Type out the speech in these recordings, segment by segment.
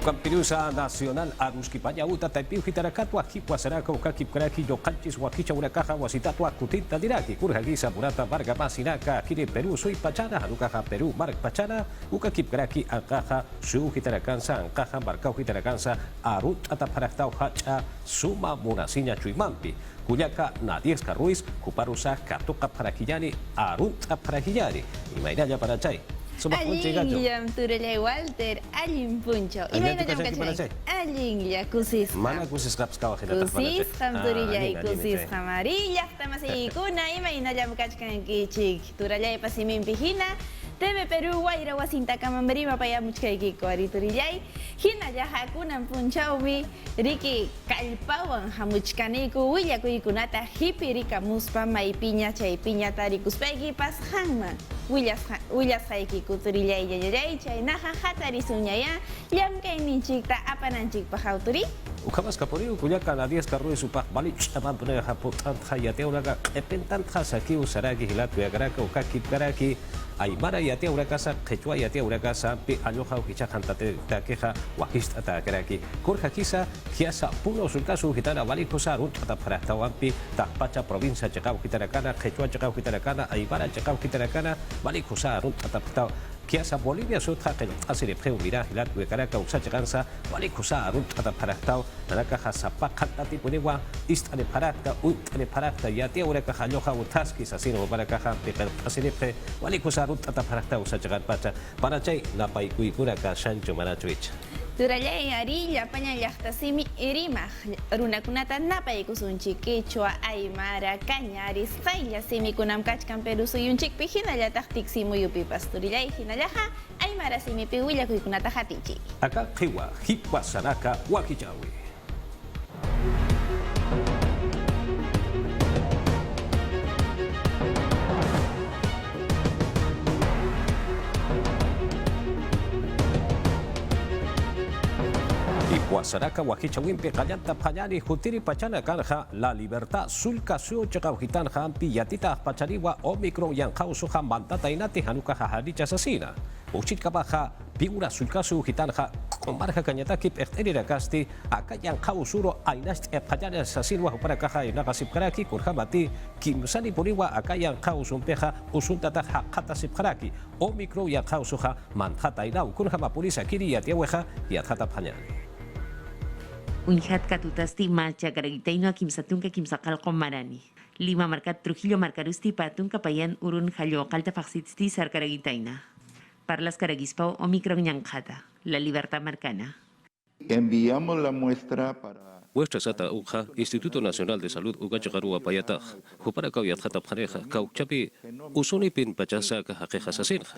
Kampirusa Nasional Aruski Panyauta Taipiu Hitarakat Wakip Wasaraka Ukakip Karaki Yokanchis Wakicha Urakaja Wasitatu Akutinta Diraki Kurhagisa Burata Varga Masinaka Kiri Peru Sui Pachana Harukaja Peru Mark Pachana Ukakip Karaki Akaja Su Hitarakansa Ankaja Barkau Hitarakansa Arut Ataparatau Hacha Suma Munasinya Chuimampi Kuyaka Nadieska Ruiz Kuparusa Katuka Parakiyani Arut Aparakiyani Imairaya Parachay Aling jam turulay Walter, aling puncho. Imay na jam kacay. Aling ya kusis. Mana kusis kaps kau kita kusis kam turulay kusis kamari. Yak tamasi kuna imay na jam kacay kichik. Turulay pasimimpihina. Tebe Peru Guaira Wasinta Kamamberima Paya Muchkaiki Kori Turillay. Hina Yaha Kunan Punchawi Riki Kalpawan Hamuchkaniku Willakuikunata Hipirika Muspa Maipiña Chay Piña Tarikuspegi Pas Hangma Willas Haiki Kuturillay Yayay Chay Naha Hatari Sunyaya Yam Kainin Chikta Apananchik Pahauturi. Ukamas kapuri ukunya kanadias karui supak balik aman bener haputan hayate ulaga epentan khasaki usaragi hilat yagaraka ukakip karaki aimara yate urakasa kechua yate urakasa pi aloha ukicha kantate takeja wakist atakaraki kurja kisa kiasa puno sulkasu hitana balik kusarun atapara tawampi tapacha provincia cekau kitarakana kechua cekau kitarakana aimara cekau kitarakana balik kusarun atapta Kiasa Bolivia sutra que hace de preu mira hilat wekara ka usa cekansa balik kusa arut ata paraktau nanaka hasapa kata tipo de wa ista de parakta ut de parakta ya te ora ka haloha utaski sasino para ka ha pekel hace pre balik kusa arut ata paraktau usa cekan pacha para cai napai kui kura ka shancho manachuich Turalay arilla pañallaqtasimi irimaj runakunata napay kusunchik Quechua Aymara Cañaris qaylla simikunam kachkan Peru suyunchikpi hinallataq tiqsimuyupipas turillay hinallaqa Aymara simipi willakuykunata hatichi. Acá qiwa hipwa sanaka wakichawi. Wasaraka wakichawimpi kallanta panyani hutiri pachana kanja la libertad sulka su chakauhitan hampi yatita pachariwa omicron yang kausuha mantata inati hanuka hahadicha sasina uchit kabaja piura sulka su hitanja marja kanyata kip erterira kasti aka yang kausuro ainast pachana sasinwa para kaja inagasip karaki kurhamati kimsani puriwa aka yang kausumpeja usuntata hakata sipkaraki omicron yang kausuha mantata inau kurhama purisa kiri yatiaweja yatata panyani Unhat katutasti macha karagitaino kimsatunka kimsakal marani. Lima markat Trujillo marcarusti patunka payan urun jallo kalta faxitsti sar karagitaina. Parlas karagispao omicron yanjata. La libertad marcana. Enviamos la muestra para Vuestra sata uja Instituto Nacional de Salud ugachagarua payata hupara kau yatjata pareja kau chapi usuni pin pachasa ka hakeja sasinja.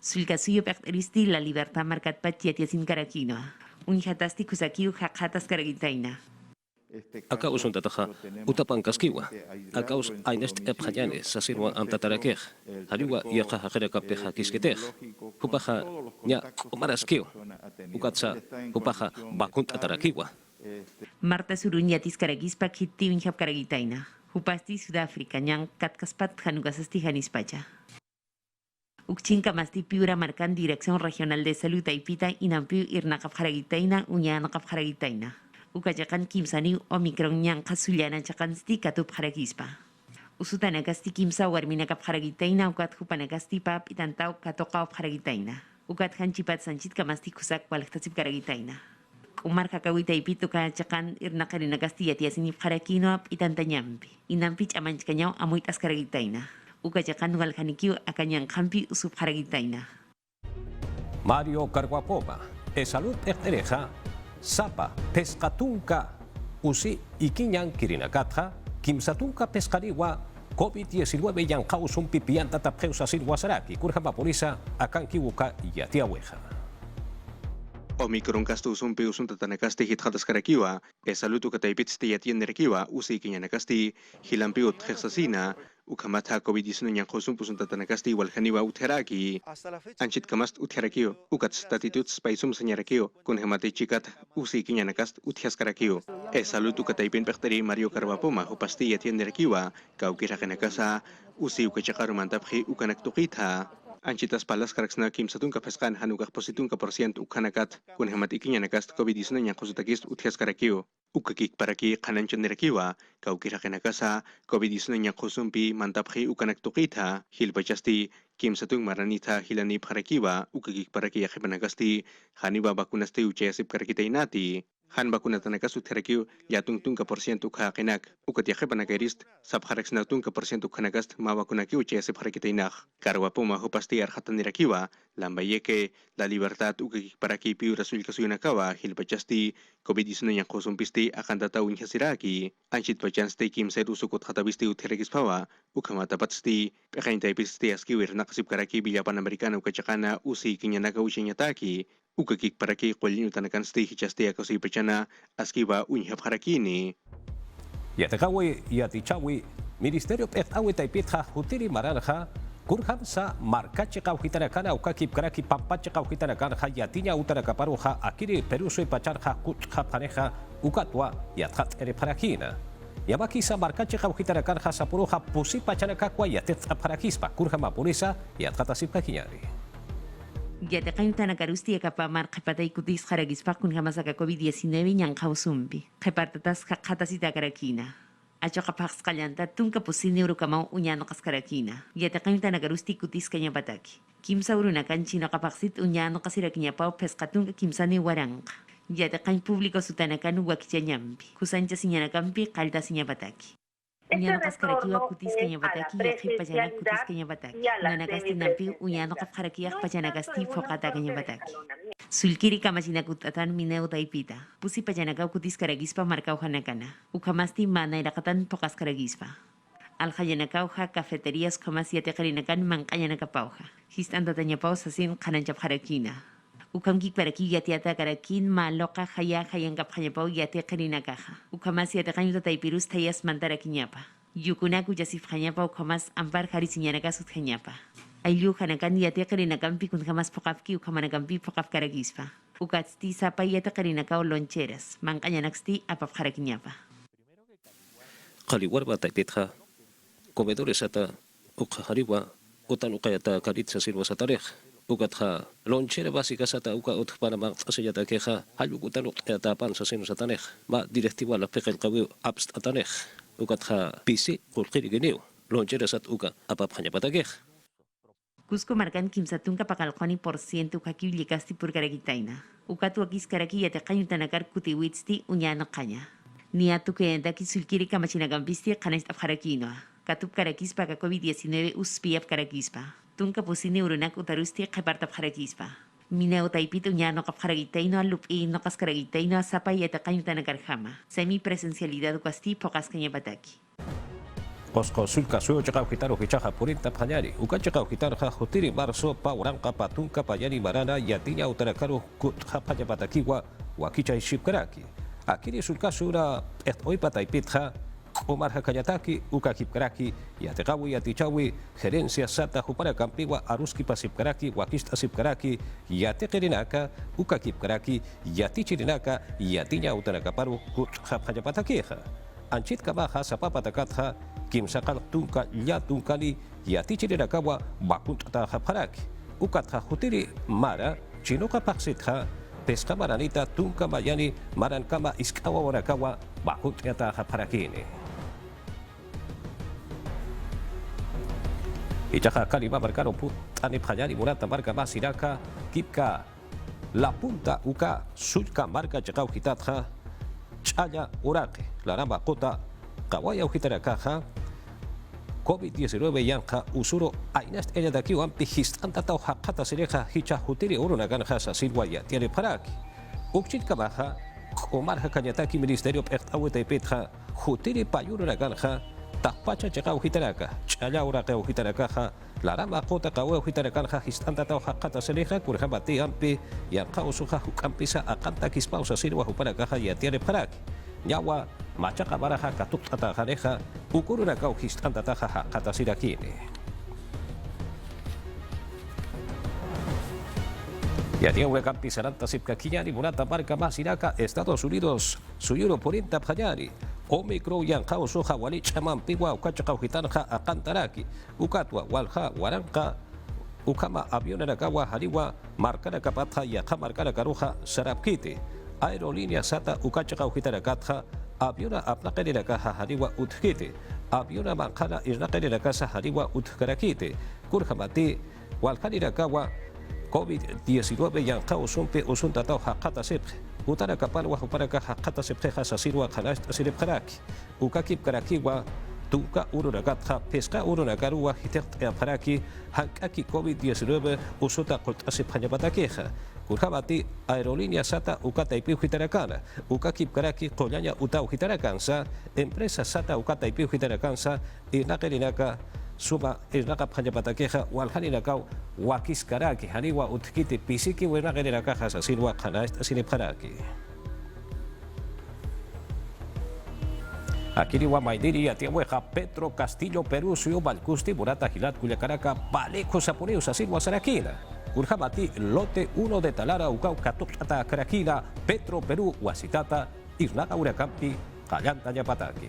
Sulcasuyo perteristi la libertad marcat patiatiasin karakino. Unhatasti kusakiu hakatas karagitaina. Acá usun tataja utapan kaskiwa. Acá us ainest epjayane sasirwa amtatarakej. Hariwa yaka hakera kapeja kisketej. Hupaja nya omaraskio. Ukatsa hupaja bakunt atarakiwa. Marta surunyatis karagispa kitti unhap karagitaina. Hupasti Sudáfrica nyang katkaspat hanugasasti hanispacha. Ukchinka masti piura marcan Dirección Regional de Salud Taipita inampiu irnaqap haragitaina uñanaqap haragitaina. Ukachakan kimsaniu omicron ñan qasullana chakansti katup haragispa. Usutanakasti kimsa warminaqap haragitaina ukat hupanakasti pap itantau katoqap haragitaina. Ukat hanchipat sanchitka masti kusak walqtasip karagitaina. Umar kakawi Taipito kachakan irnaqarinakasti yatiasinip harakinoap itantañampi. Inampich amanchkañaw amuit askaragitaina. Ukachakan walhanikiu akanyang kampi usup haragitaina. Mario Carguapoma, salud ertereja, sapa, pescatunca, usi ikiñan kirinakatja, kimsatunca pescariwa, COVID-19 yang kausum pipian tatap keusa sirwasaraki, kurhama polisa akan kiwuka yatiaweja. Omicron kastu sumpi usun tatanakasti hithatas karakiwa, salutu kataipit stiyatien nerkiwa, usi kinyanakasti, hilampiut hexasina, ukamata COVID-19 yang kosum pusun tatanakasti walhaniwa utheraki, anchit kamast utherakio, ukat statitut spaisum senyarakio, kun hemate chikat, usi kinyanakast uthias karakio, salutu kataipin pekteri Mario Carguapoma, hupasti yatien nerkiwa, kau kirakanakasa, usi ukachakaru mantaphi ukanaktukitha, Anchitas palas karaksna kim satun kapeskan hanukak positun % ukanakat kun hemat ikinya nakast COVID-19 yang kusutakis uthias karakio. Ukakik paraki kanan cenderakiwa kau kira kenakasa COVID-19 yang kusumpi mantap hi ukanak tukita hilpachasti kim satun maranita hilani parakiwa ukakik paraki yakipanakasti haniba bakunasti uchayasip karakita inati. Han bakuna tanakas utherakiu yatung tung % ukhakenak ukat yakipanakairist sab haraksna tung % ukanakast ma bakunaki uchayasip karakita inak. Karwapo mahu pasti arhatan nirakiwa lambayeke la libertad ukakik paraki piu rasul kasuyunakawa hilpachasti COVID-19 yang kusumpisti akan tatawin hasiraki anchit pachansti kim seru sukut khatabisti utherekis pawa ukamata patsti pekaintai pisti askiwir nakasip karaki bilyapan amerikana ukachakana usi kinyanaka usinyataki ukakik paraki qolinu tanakan sti hichasti akosi pachana askiba unyhap harakini Yatakawi yatichawi Ministerio Petawi Taipitha Hutiri Maranja Kurham sa markache kauhitarakana ukakip karaki pampache kauhitarakana yatinya utarakaparuha akiri peruso ipacharja kutja pareja ukatwa yathat ere parakina. Yamaki sa markache kauhitarakana sapuruha pusi pachanakakwa yatet parakispa kurhama purisa yathatasip kakinyari. Yatakain tanakarusti akapa marqipata ikutis haragispa kun hamasaka COVID-19 yang kausumbi. Kepartatas katasita karakina. Acho kapaks kalyanta tunka pusini urukamau unyano kaskarakina. Yatakain tanakarusti kutis kanya bataki. Kimsa urunakan chino kapaksit unyano kasirakinya pau peskatunka kimsani warangka. Yatakain publiko sutanakan wakichanyampi. Kusancha sinyanakampi kalta sinyapataki. Unyano kaskarakiwa kutis kanya bataki yakhi pajana kutis kanya bataki. Nanakasti nampi unyano kapkarakiyak pajanakasti fokata kanya bataki. Sulkiri kamashinakutatan mineo taipita. Pusi pajanaka kutis karagispa markau hanakana. Ukamasti mana irakatan pokas karagispa. Alhayanakauja cafeterías kamas yatekarinakan mankayanakapauja. Histanda tanyapau sasin kananchap harakina. Ukamkik paraki yatiata karakin maloka haya hayankap hanyapau yatekarinakaja. Ukamas yatekanyuta taipirus tayas mantarakinyapa. Yukunaku yasif hanyapa ukamas ampar harisinyanaga sut hanyapa. Ayllu hanakan yatekarinakam pikun kamas pokapki ukamanakampi pokap karagispa. Ukatsti sapa yatekarinakau loncheras. Mankayanaksti apap harakinyapa. Kaliwarba taipitha comedores ata ukhariwa utan ukayata kalit sa silwa sa tarikh ukatha lonchera básica sata uka ut para magsayata keha hayugutan ukayata pan sa sino sa tanekh ma direktiba la pekel kawi abst atanekh ukatha pisi kulkiri geniu lonchera sat uka apap hanya patakekh Cusco marcan kimsatun kapakalkwani % ukaki likasti por karagitaina. Ukatu akis karaki yatakayu tanakar kutiwitsti unyano kanya. Niatu que endaki sulkiri kamachinagambistia kanest afharakinoa. Katup karakis para COVID-19 uspiap karakispa. Tunka pusini urunak utarusti kapartap karakispa. Mineo taipito ñano kapharagitaino alupino kaskaragitaino sapa yatakayu tanakarjama. Semi presencialidad ukasti pokas kanya bataki. Kosko sulka suyo chakau kitaro hichaja purinta panyari uka chakau kitaro ha hutiri marso pa uranka patunka payani marana yatinya utarakaru kutja panyapatakiwa wakicha ishipkaraki. Akiri sulka sura hoy pataipitja Omar Hakayataki, Uka Kipkaraki, Yatekawi, Yatichawi, Gerencia Sata, Jupara Campiwa, Aruski Pasipkaraki, Wakista Sipkaraki, Yatekerinaka, Uka Kipkaraki, Yatichirinaka, Yatinya Utanakaparu, Hapajapatakeja. Anchit Kabaja, Sapapatakatja, Kimsakal Tunka, Yatunkali, Yatichirinakawa, Bakuntata Haparaki, Ukatja Hutiri, Mara, Chinoka Paxitja, Pesca Maranita, Tunka Mayani, Marankama, Iskawa Warakawa, Bakuntata Haparakini. Ichaja Kalima marcaron Putani Payani Murata marca Masiraka Kipka La Punta Uka Sulka marca Chakau Hitatja Chaya Urake Laramba Kota Kawaya Ujitarakaja COVID-19 Yanka Usuro Ainast ella de aquí o Ampijistan Tatao Hakata Sereja Hicha Hutiri Urunagan Hasa Silwaya tiene Paraki Ukchit Kabaja Omar Hakanyataki Ministerio Pertaweta y Petja Hutiri Payurunagan Tapacha chakau hitaraka, chaya uraka hitaraka, larama kota kawe hitaraka histanta tau hakata seleja kurjabati ampi yankau suha hukampisa akanta kispausa sirwa huparaka ya tiene parak. Nyawa machaka baraja katupta hareja ukuruna kau histanta taja hakata sirakini. Ya tiene una campisaranta sipkakiñari murata marca masiraka Estados Unidos suyuro porinta payari. Omicron yankau soja wali chaman piwa ukachakau hitanja akantaraki ukatwa walja waranka ukama avión arakawa hariwa markara kapatha yaka markara karuja sarapkite aerolínea sata ukachaka uhitarakatka aviona apnaqarirakaja hariwa utkite aviona manqana irnaqarirakaza hariwa utkarakite kurhamati walqarirakawa COVID-19 yanqa usumpi usuntatau haqata sipqi utara kapalwa huparaka haqata sipqiqa sasirwa qalash asiripqaraki ukakip karakiwa tuka ururakatqa pesqa ururakaruwa hitiqt'aparaki hank'aki COVID-19 usuta qult'asipqañapatakiqa kurhamati aerolínea sata ukataypi uhitarakana ukakip karaki qollaña uta uhitarakansa empresa sata ukataypi uhitarakansa irnaqarinaka suma irnaqapqañapatakiqa walhaninakaw wakiskaraki haniwa utkiti pisiki wirnaqarinakaqa sasinwa qanash asinipqaraki. Akiriwa Maidiri Atiahueja Petro Castillo Perú Suyo Balcusti Burata Gilat Culiacaraca Paleco Sapuriu Sasilwa Sarakina Urjabati Lote 1 de Talara Ucau Catupata Carakina Petro Perú Huasitata Irnaga Uracampi Callanta Yapataki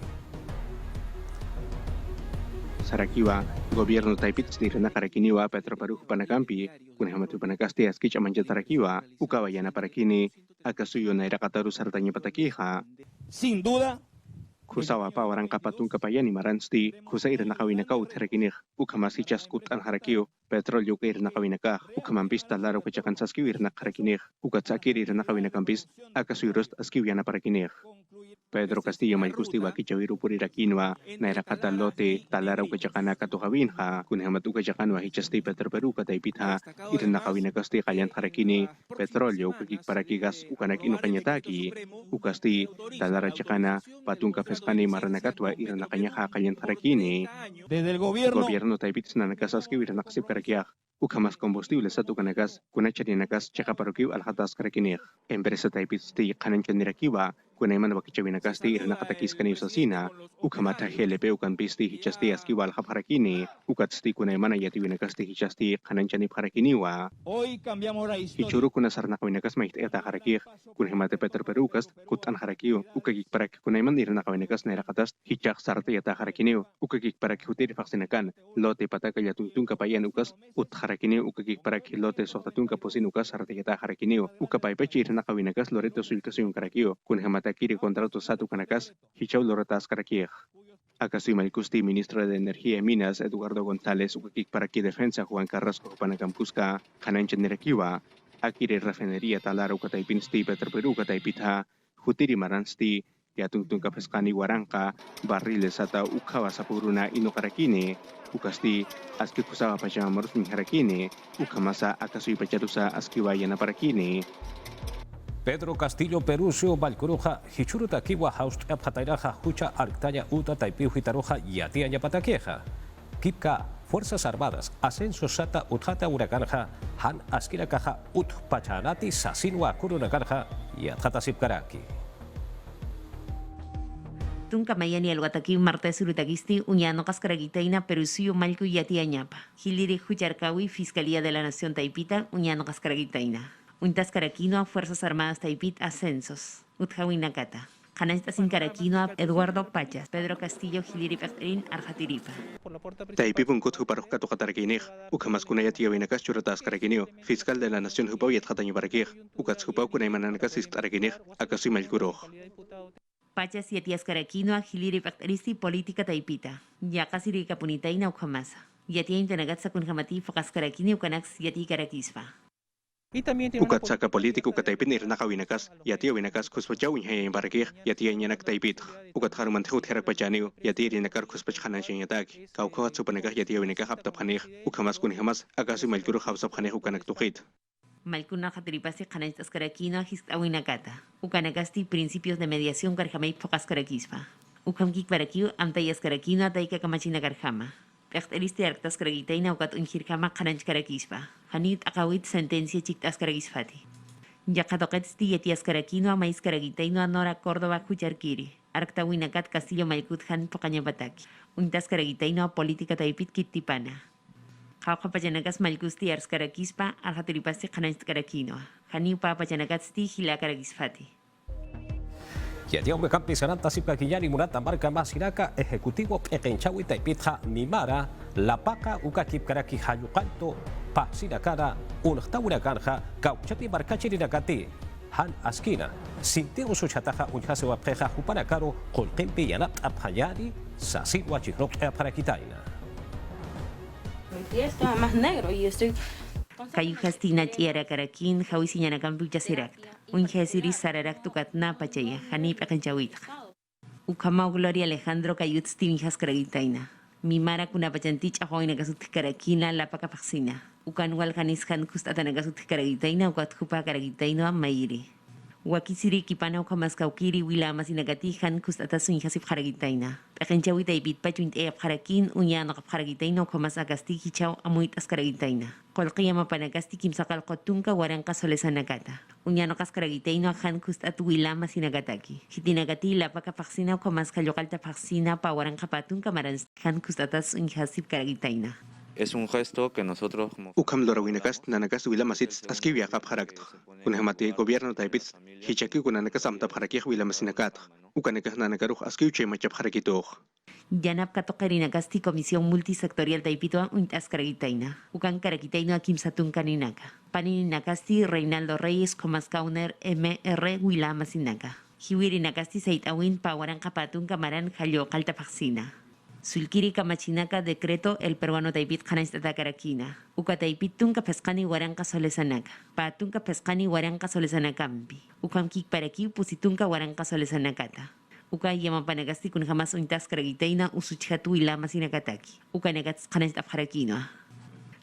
Sarakiwa Gobierno Taipits di Rena Karakiniwa Petro Perú Panacampi Kunhamatu Panacasti Askicha Manjatarakiwa Ukawayana Parakini Akasuyo Naira Kataru Sartanya Patakiha Sin duda Kusawa pa warang kapatun kapayani maransti kusa ira nakawinakaw terakinih ukamasi chaskut an harakio petrolyo ka ira nakawinaka ukamampis talaro kachakan saskiw ira nakarakinih ukatsakir ira nakawinakampis akasuirost askiwyana parakinih Pedro Castillo Malkusti Wakichawiru Purirakinwa Nairakata Lote Talaraw Kachakana Katuhawinha Kunhamatu Kachakanwa Hichasti Petro Peru Kataipitha Iranakawina Kasti Kalyan Harakini Petrolyo Kakik Parakigas Ukanakino Kanyataki Ukasti Talara Chakana Patunka Feskani Maranakatwa Iranakanya Kalyan Harakini desde el Gobierno Taipits Nanakasaski Iranakasip Karakiak Ukamas combustible satu kanagas kunacharinakas chakaparukiw alhatas karakinih empresa Taipits ti kananchanirakiwa kunayman wakichawinakas ti iranakatakis kaniw sa sina ukamata HLP ukanpis ti hichasti askiwa alhaparakini ukats ti kunayman ayatiwinakas ti hichasti kananchanip harakiniwa hoy cambiamos la historia hichuru kunasar nakawinakas maiteta harakih kunhimate Petro Perukas kutan harakiw ukagik parak kunayman iranakawinakas nairakatas hichak sarte yata harakiniw ukagik parak hutiri vaksinakan lote patakayatungtung kapayan ukas harakini ukagik parak lote sohtatun kapusin ukas sartiyata harakini ukapaypachi iranakawinakas loreto sulkasuyong karakio kunhamata kiri kontrato satu kanakas hichaw loretas karakiyah Akasuy Malkusti Ministro de Energía y Minas Eduardo González ukagik paraki defensa Juan Carrasco Panakampuska kananchan nirakiwa akiri refinería Talaro Kataipinsti Petro Peru Kataipitha hutiri maransti yatungtung kapeskani warangka barriles ata ukawa sapuruna ino karakini ukasti aski kusawa pachamamarus harakini ukamasa akasuy pacharusa askiwayana parakini Pedro Castillo Perú Suyo Balcuruja Hichuruta Kiwa Haust Epjatairaja Hucha Arctaya Uta Taipiu Hitaroja Yatia Yapataqueja Kipka Fuerzas Armadas Ascenso Sata Utjata Huracanja Han Askira Caja Ut Pachanati Sasinwa Kurunakanja Yatjata Sipkaraki Tunka mayani alwataki Marta Surutagisti, Uñano Cascaragitaina, Perusiyo Malcu Yatia Ñapa. Hiliri Hucharcawi, Fiscalía de la Nación Taipita, Uñano Cascaragitaina. Untas Caraquino, Fuerzas Armadas Taipit, Ascensos. Utjawinakata. Canasta sin Caraquino, Eduardo Pachas, Pedro Castillo, Hiliri Pecterin, Arjatiripa. Taipipun kut huparuk katu katarakinih ukamas kunayatiya winakas churatas karakinio fiscal de la Nación hupau yatjataño parakih ukats hupau kunaymananakas istarakinih akasuy malkuroj Pachas Yatias Caraquino, Hiliri Pecteristi, Política Taipita. Yakasiri Capunitaina, Ukamasa. Yatia Intenagatsa Kunhamati, Focas Caraquini, Ukanax, Yati Carakispa. Ukatsaka político kataipin irnakawinakas yatiya winakas kuspachawin hayayin parakih yatiya nyanak taipit ukatharuman thut herak pachaniw yatiya rinakar kuspachhanan shinyatak kaukawat supanakah yatiya winakah aptaphanih ukamas kunhamas akasuy malkuru hawsaphanih ukanak tuqit Malcuna Jatiripasi Canastas Caraquino, Histawinakata. Ukanagasti, Principios de Mediación, Carjamay, Focas Caraquispa. Ukamkik Parakiu, Antayas Caraquino, Ataika Kamachina Carjama. Pechteristi Arctas Caragitaina, Ukat Unjirjama, Cananch Caraquispa. Hanit Akawit, Sentencia Chictas Caraquisfati. Yakatoketsti, Yetias Caraquino, Amais Caragitaino, Anora, Córdoba, Cucharquiri. Arctawinakat, Castillo Malcutjan, Pocañapataki. Untas Caragitaino, Política Taipit, Kitipana. Jauja Pachanagas Malkusti Ars Caraquispa, Arjatiripasti Cananch Caraquino. Haniupa Pachanagatsti, Hila Caraquisfati. Ya dia umekam pisaran tasip kakiyani murata marka masiraka ejecutivo ekenchawi taipitha mimara lapaka ukakip karaki hayukanto pasinakara unhtawra kanja kauchati markachiri nakati han askina sinti usuchataja unjase wapjeja hupanakaro kolkempi yanap abhayari sasin wachirok para kitaina. Está más negro y estoy... Kayu hastina tiara karakin hawisinyana kambuja sirakta. Unjasiri sararak tukatna pachaya hanip akanchawita. Ukama Gloria Alejandro Kayut Stimijas Karagitaina. Mimara kuna pachantich ahoina kasut karakina la paka paksina. Ukan wal kanis han kustatana kasut karagitaina ukat hupa karagitaina mairi. Wakisiri kipana ukamas kaukiri wila masinagati han kustatasun hasip karagitaina. Akanchawita ibit pachuint karakin unyano karagitaina ukamas agasti hichaw amuit as karagitaina. Kolqiya mapanagasti kimsakal kotunka waranka solesanagata. Unyano kas karagitaina han kustat wila masinagataki. Hitinagati la paka paksina ukamas kalyokalta paksina pa waranka patunka maran han kustatas unhasip karagitaina. Es un gesto que nosotros como Ukam lorawinakas nanakas wilamasits askivia kapharakta. Kunhamati gobierno taipits hichaki kunanakas amtap harakih wilamasinakat. Ukanakas nanakaruh askiuche machap harakituh. Yanap katokarinagasti Comisión Multisectorial Taipitoa untas karagitaina. Ukan karagitaina kimsatun kaninaka. Paninakasti Reinaldo Reyes Comas Kauner MR Wilama Sinaka. Hiwirinakasti Seitawin Pawaran Kapatun Kamaran Jalyo Kaltapaxina. Sulkiri Kamachinaka decreto el peruano Taipit Kanastata Karakina. Uka Taipitun Kapescani Waranka Solesanaka. Patunka Pescani Waranka Solesanakampi. Ukam Kik Paraki Pusitunka Waranka Solesanakata. Uka Yamapanagasti kun jamás untas karagitaina usuchatu ilama sinakataki. Uka negats kanastap harakino.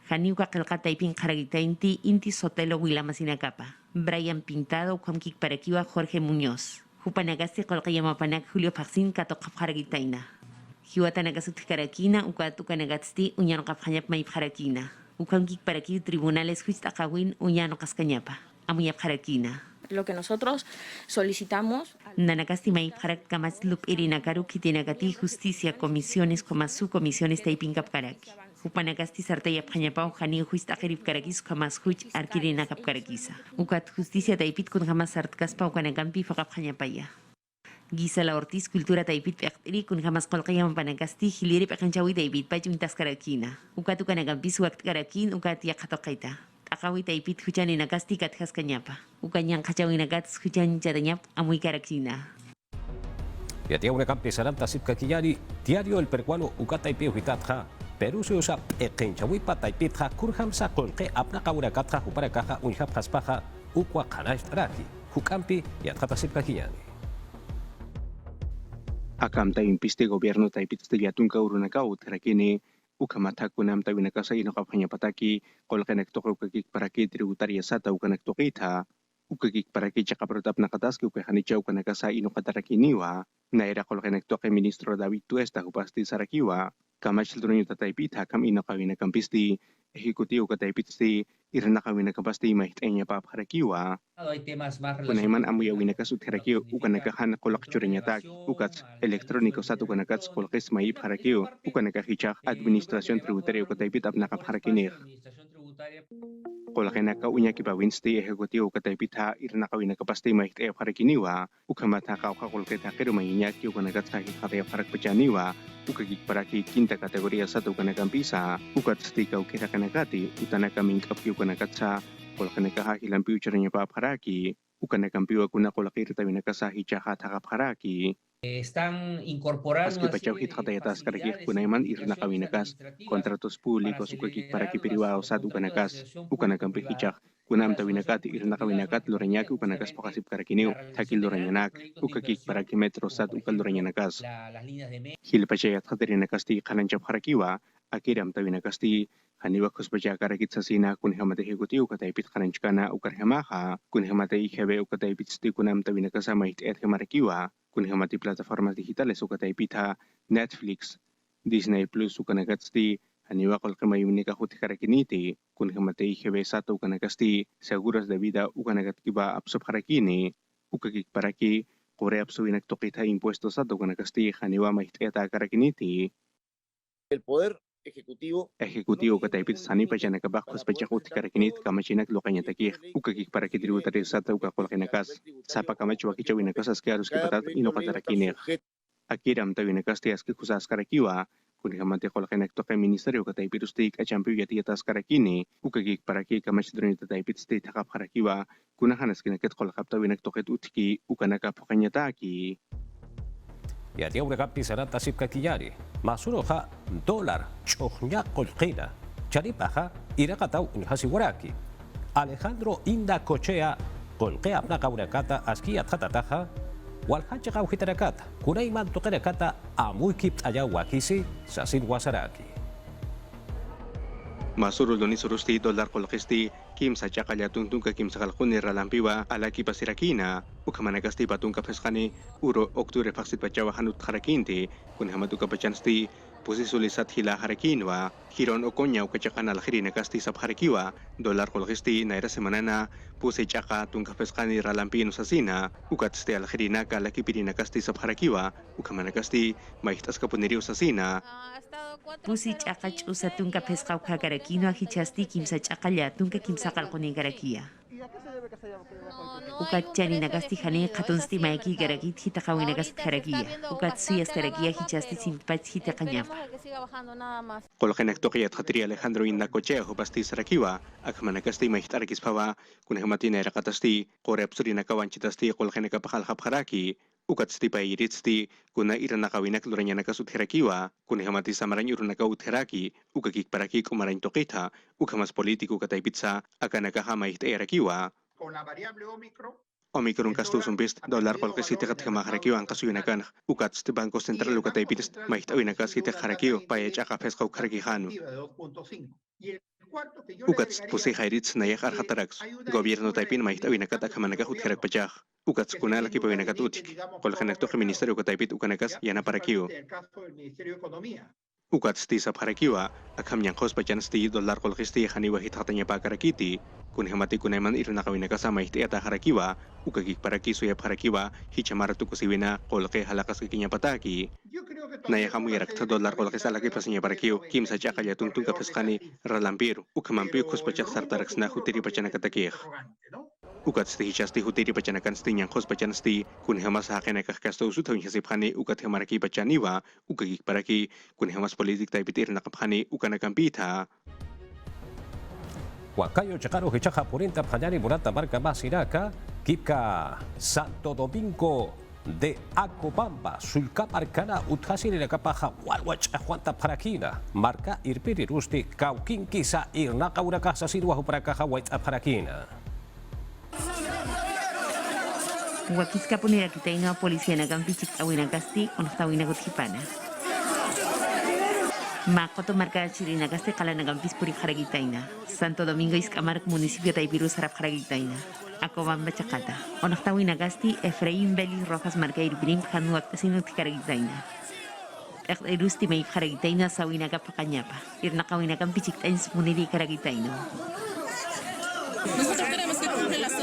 Hani uka kelka taipin karagitainti inti sotelo wilama sinakapa. Brian Pintado ukam Kik Parakiwa Jorge Muñoz. Hupanagasti kolka Yamapanak Julio Paxin katokap karagitaina. Hiwata nagasut karakina ukatuka nagatsti unyano kapanyap maip karakina. Ukam Kik Paraki tribunales huistakawin unyano kaskanyapa. Amuyap karakina. Lo que nosotros solicitamos... Nanakasti maip karak kamaslup irinakaru kitinagati justicia comisiones como subcomisiones taipingap karaki. Upanagasti sartayap kanyapau hani huistakirip karakis kamas huch arkirinakap karakisa. Ukat justicia taipit kun kamas sartkaspa ukanagampi fakap kanyapaya. Gisela Ortiz Cultura Taipit Pektiri kun kamas kolkaya mampanagasti hilirip akanchawi Taipit pachuntas karakina. Ukat ukanagampi suakt karakin ukat yakatokaita. Akawi Taipit hujan inagasti katkas kanyapa. Ukanyang kacawi nagats hujan jatanyap amuy karakina. Ya dia umekam pisaran tasip kakiyani diario el peruano ukataipi huitatja. Peru se usa ekenchawi pataipitja kurham sa kolke apna kawurakatja huparakaja unhap haspaja ukwa kanashtaraki. Hukampi yatkatasip kakiyani. Akam taimpiste gobierno taipit stillatunka urunakau terakini ukamata kunam tawinakasa inokapanya pataki kolkanek toko ukakik paraki tributaria sata ukanak tokita ukakik paraki chakaprotap nakataski ukahanicha ukanakasa inokataraki naira kolkanek toke ministro David Tuesta hupasti sarakiwa kamachil duranyo tataipita kam inokawinakampisti ejecutivo kataipisti iranakawinakampasti mahitenya paparakiwa Hay temas más Kunaiman amuya winakasut harakio ukanakahan kolak churinyatak ukats elektroniko satu kanakats kolkes maip harakio ukanakahichak administración tributaria ukataipit apnakap harakinir Kolakenaka unya kipawinsti ejecutivo ukataipit ha iranakawinakapasti mahit harakiniwa ukamata kauka kolketa kero mayinyaki ukanakats hahit hatayap harakpachaniwa ukakik paraki quinta kategoria satu kanakampisa ukats tika ukira kanakati utanaka minkapki ukanakatsa kolkanaka hilampi ucaranya paparaki ukanakampiwa kuna kolakir tawinakasa hichaha takapharaki están incorporando Aski pachaw hit hatayatas karakik kunaiman irinakawinakas kontratos públicos ukakik paraki privado sat ukanakas ukanakampi hichak kunam tawinakat irinakawinakat loranyaki ukanakas pakasip karakiniw takil loranyanak ukakik paraki metro sat ukal loranyanakas las líneas de metro. hil pachayat hatarinakasti kalanchap harakiwa akiram tawinakasti Haniwa kusbaja karakit sa sina kun hamate ejecutivo kataipit karanchkana ukarhamaha kun hamate ihebe ukataipit sti kunam tawinakasa mahit hemarakiwa kun hamate plataformas digitales ukataipit ha Netflix Disney Plus ukanagasti haniwa kolkamayunika huti karakiniti kun hamate ihebe sato ukanagasti seguros de vida ukanagatkiba apsop harakini ukakik paraki kore apso inaktokita impuestos sato ukanagasti haniwa mahit karakiniti El poder Ejecutivo kataipit sani pachana kabak khos pachak utkarakinit kamachinak lokanya takih ukakik para kitributar sata ukakolkinakas sapa kamachwa kichawinakas askearus kipatat inokatarakinih akiram tawinakas tiaski kusas karakiwa kunihamante kolkinak toke ministerio kataipit ustik achampiu yatiatas karakini ukakik para ki kamachidroni tataipit sti takap karakiwa kunahanas kinaket kolkap tawinak toket utki ukanaka pokanyataki. Ya dia udah kapi sana tasip kaki jari. Masuk ha dolar chohnya kolkina. Jadi paha ira kata unhasi waraki. Alejandro Inda Cochea kolkea apna kauna kata askia kata taha. Wal haja kau kita kata. Kuna iman tu kata amui kip aja wakisi sasin wasaraki. Masuro doni surusti dolar kolkisti kim saja kalya tuntun ke kim sakal kunir ralampiwa alaki pasirakina ukamanagasti patung kapeskani uro okture faksit pacawa hanut harakinti kun hamatu kapacansti posisi sulisat hila harakinwa hiron okonya ukacakan alkhirina kasti sab harakiwa dolar kolkisti naira semanana puse caka tung kapeskani ralampi nusasina ukatsti alkhirina kalaki pirina kasti sab harakiwa ukamanagasti maihtas kapuniri usasina Pusi chakach usatunka pescau kagarakino ahichasti kimsa chakallatunka kimsa kalkonigarakia. Ukat chani nagasti hane katunsti maiki garagit hitakawin nagast haragia. Ukat suyas karagia hichasti simpach hitakanyapa. Kolkenek tokiyat khatri Alejandro Inda Cochea hopasti sarakiwa akmanagasti mahitarakis pawa kunehmatina erakatasti korepsurina kawanchitasti kolkenek apakal haraki ukatsti pairitsti kuna irana kawinak loranya nakasut herakiwa kunehamati samaran iruna kaut heraki ukakik paraki kumarain tokita ukamas politiku katai pizza akanaka hamait erakiwa Con la variable Omicron kastusumpist dolar kolkesi tekat herakiwa ang kasuyunakan ukatsti Banco Central ukatay pitist mahitawinakas hitek harakio payach akapes kau harakihanu Ukats pusi hairits nayak arhatarax gobierno taipin mahitawinakat akhamanaga hutkerak pachak Ukats kunala kipawinakat utik kolkenek toke ministerio kataipit ukanakas yana parakio Ukats ti sab harakiwa akham nyangkos pacansti dolar kolkisti haniwa hitatanya pakarakiti kunhemati kuneman irna kawinakas mahiti ata harakiwa ukagik paraki suyap harakiwa hichamaratu kusiwina kolke halakas kikinya pataki Naya kamu yarak ta dolar kolkis alaki pasinya parakio kim saja kaya tungtung kapeskani ralampir ukamampi kus pacak sartarax na hutiri pacana katakih Ukat sti hichasti hutiri pacanakan sti nyangkos pacansti kun hemas hakena kahkasto usutawin hasipkhani ukat hemaraki pacaniwa ukagik paraki kun hemas politik taipitir nakaphani ukanakampita Huancayo Chacaro Hichaja Purinta Pajani Burata Marca Masiraca Kipka Santo Domingo de Acobamba Sulca Marcana Uthasi de Capaja Walwach Juanta Parakina Marca Irpiri Rusti Kaukin Kisa Irnaka Urakasa Sirwa Parakaja White Parakina Huaquisca ponera quitaina policía na gampichik awinagasti onhtawina gothipana. Makoto marca chirinagaste kalanagampi's puri haragitaina. Santo Domingo Iscamarc municipio Taipiru sarap haragitaina. Acobamba Chacata. Onhtawinagasti Efraín Belis Rojas marca irpirim hanuaktasino tikaragitaina. Erusti may haragitaina sawinaga pakanyapa. Irnakawinagampichik tains muniri karagitaino. Nosotros queremos que cumpla las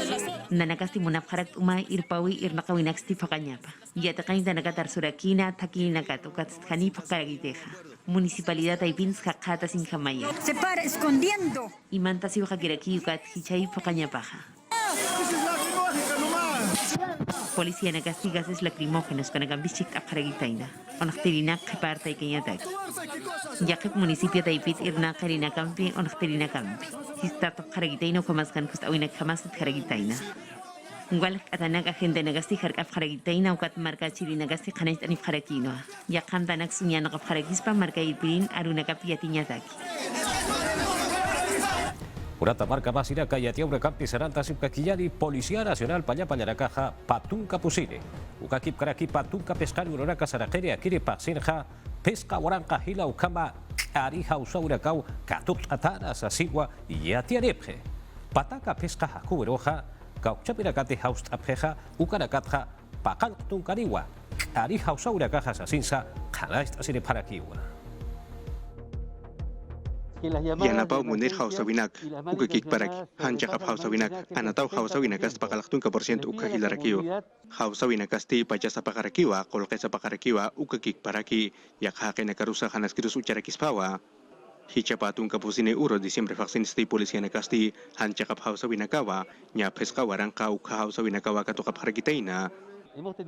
Nanakasti munapharak uma irpawi irnakawinaksti pakanyapa. Yatakain danakatar surakina taki nakat ukatskani pakaragiteja. Municipalidad Taipins Hakata sin Jamaya. Se para escondiendo. Imantasi Hakiraki ukat hichay pakanyapaja. Policía nakasti gases lacrimógenos con agambichik akaragitaina. Onaktirina keparta y kenyatak. Yakek municipio Taipit irna karina kampi onaktirina kampi. Histato karagitaino komaskan kustawinak hamasat karagitaina. Igual katanak agente nagasti harkap haragitaina ukat marka chiri nagasti khanait anif harakino. Yakam tanak sunya nakap haragispa marka irpirin arunakap yatinyataki. Urata Marca Masiraca Yatia Urecampi Seranta Sipkakiyari Policía Nacional Paya Payaracaja Patunca Pusine Ukakip Karaki Patunca Pescari Uraraca Sarajere Akiri Pasinja Pesca Waranca Hila Ukama Arija Usauracau Katup Atara Sasigua Yatia Repje Pataka Pesca Hakuberoja Kauchapiracate Haust Abjeja Ucaracatja Pakal Tuncariwa Arija Usauracaja Sasinsa Kanaist Asire Parakiwa Yanapau munir hausawinak ukakik parak hanjakap hausawinak anatau hausawinakas pakalaktun ka porsyento ukahilarakio hausawinakasti pachasa pakarakiwa kolkesa pakarakiwa ukakik paraki yak hake nakarusa hanaskirus ucharakis pawa Hicha patung kapusine uro Diciembre vaksin sti polisi nakasti hancakap hausa winakawa nya peska warang kau ka hausa winakawa katukap haragitaina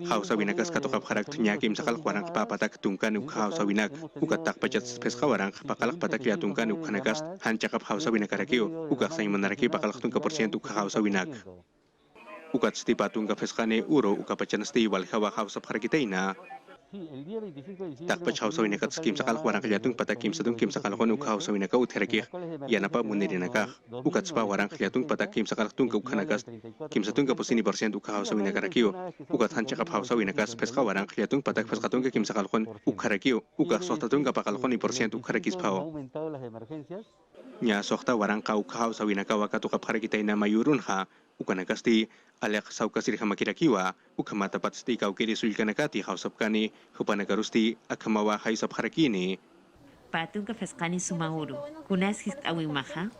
hausa winakas katukap harak nya kim sakal warang papatak tungkan uk hausa winak ukatak pajat peska warang pakalak patak ya tungkan uk hanakas hancakap hausa winakarakio ukak sai menaraki pakalak tungka persen uk hausa winak ukat sti patung kapeskane uro ukapacan sti wal hawa hausa haragitaina takpach hausa winakat kim sakal warang kaliatung patak kim sadung kim sakal kon uk hausa winaka utherakih yanapa munirinakah ukat spa warang kaliatung patak kim sakal tungka uk hanakas kim sadung kapusini persen uk hausa winakarakio ukat hancakap hausa winakas peska warang kaliatung patak peska tungka kim sakal kon uk harakio ukat sohta tungka pakal kon persen uk harakis pao nya sohta warang kau hausa winaka wakatukap haragitaina mayurun ha ukanakasti alek saukasir hamakirakiwa ukamata patsti kau kiri sulkanakati hausapkani hupanagarusti akamawa haisap harakini Patung kafeskani sumahuru. Kunas hist awing maha.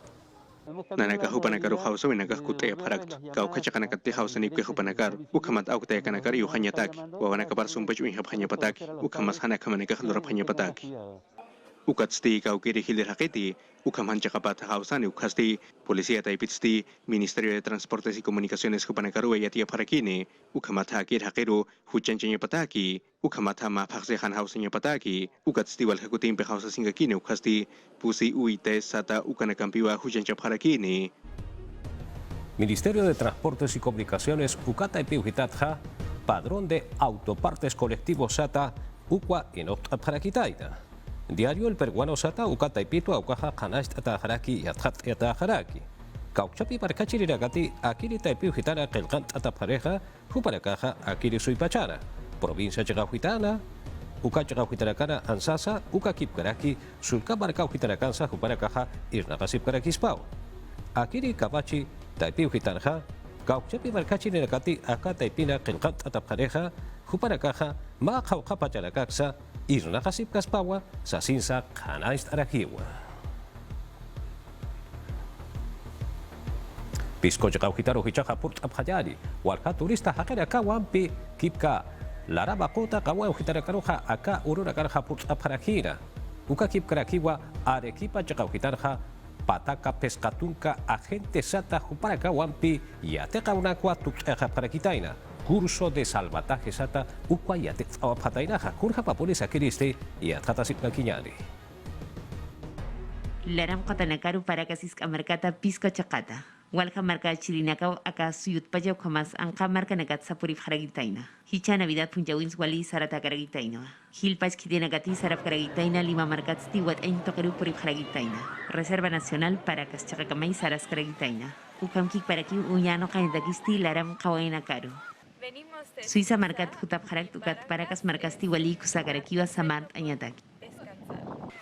nanaka hupanagaru hausa winaka kutaya harakt kau kacakanakati hausa nipke hupanakar ukamat au kutaya kanakar yu hanyatak wawanaka parsumpach uinhap hanyapatak ukamas hanakamanaka lurap hanyapatak ukat sti kau kiri hilir hakiti ukam hancakapat hausani ukasti polisi ataipit sti Ministerio de Transportes y Comunicaciones hupanakaru ya tiap harakini ukamat hakir hakiru huchancanya pataki ukamat hama paksehan hausanya pataki ukat sti wal hakutim pe hausa singakini ukasti pusi uite sata ukanakampiwa huchancap harakini Ministerio de Transportes y Comunicaciones ukata ipiuhitatja padrón de autopartes colectivos sata ukwa inot harakitaita Diario El Peruano Sata ukata ipito aukaja kanast atajaraki yathat atajaraki. Kauchapi parkachiri ragati akiri taipiu hitana kelkant atapareja huparakaja akiri suipachara. Provincia Chagahuitana uka Chagahuitarakana ansasa uka kipkaraki sulka barkau hitarakansa huparakaja irnakasip karakispau. Akiri kabachi taipiu hitanja kauchapi parkachiri ragati akata ipina kelkant atapareja huparakaja ma kaukapacharakaksa Irna kasip kaspawa sa sinsa kanais arakiwa. Pisko jaka hitaro hichaka purt abhayari walka turista hakera kawampi kipka laraba kota kawa hitara karoha aka urura karha purt abharakira uka kipkara kiwa arekipa jaka hitarha pataka pescatunka agente sata hupara kawampi yateka unakwa tukha parakitaina curso de salvataje sata ukwayate patainaja kurja papones akiriste y atatasip nakiñari. Laram katanakaru para kasis kamarkata pisko chakata. Walka marka chilinakaw aka suyut payaw kamas angka marka nagat sa purif haragitaina. Hicha Navidad punjawins wali sarata karagitaina. Hilpach kitinagati sarap karagitaina lima markat stiwat ain tokeru purif haragitaina. Reserva Nacional para kaschakamay saras karagitaina. Ukamkik para ki unyano kandagisti laram kawainakaru. Suiza markat hutap harak tukat parakas markasti wali kusakarakiwa samart anyataki.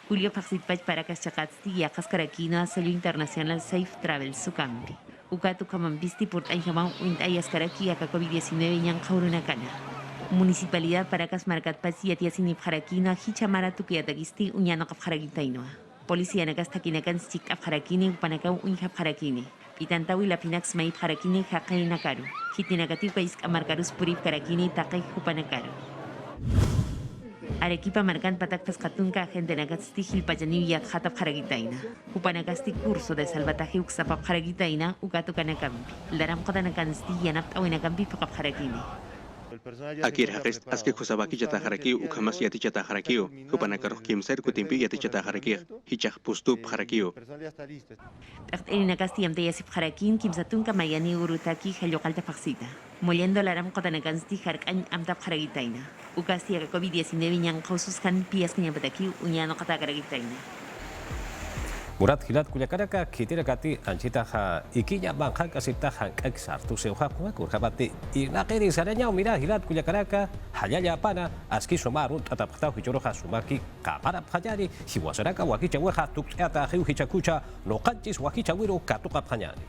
Julio Paxitpach parakas chakatsti yakas karakino asilo internacional safe travel sukampi. Ukatu kamambisti por anjamau uint ayas karaki yaka COVID-19 yang kaurunakana. Municipalidad parakas markat pasi yatiasinip harakino hichamara tukiyatagisti unyano kapharakitainoa. Policía nakas takinakan sik apharakini upanakaw unhap harakini. Itantawi lapinax maip harakini hakay nakaru. Hitinagati pais amarkarus purip karakini takay hupanakaru. Arequipa marcan patak pescatunca gente nagasti hilpayani yak hatap haragitaina. Hupanagasti curso de salvataje uksapap haragitaina ukatu kanakampi. Laram kotanakansti yanap awinakampi pakap harakini. Akir hakist aske kusabaki jata haraki ukamas yati jata harakiu hupanakaroh kimser kutimpi yati jata haraki hichak pustup harakiu Takterina kasti amte yasip harakin kimsatunka mayani urutaki halyokalta paksita. Moliendo laram kotanakansti harkan amtap haragitaina. Ukasti aka COVID-19 yang kaususkan pias kanyapataki unyano kata haragitaina. Murat hilat kuyakaraka kitira kati anchita ha ikinya bangka kasita hankak sartu seuha kuma kurhabati inakiri saranya mira hilat kuyakaraka hayaya pana aski somarun tatapta hichoro hasumaki kapara phajari hiwasaraka wakicha weha tukata hiu hichakucha no kanchis wakicha wiro katuka phanyani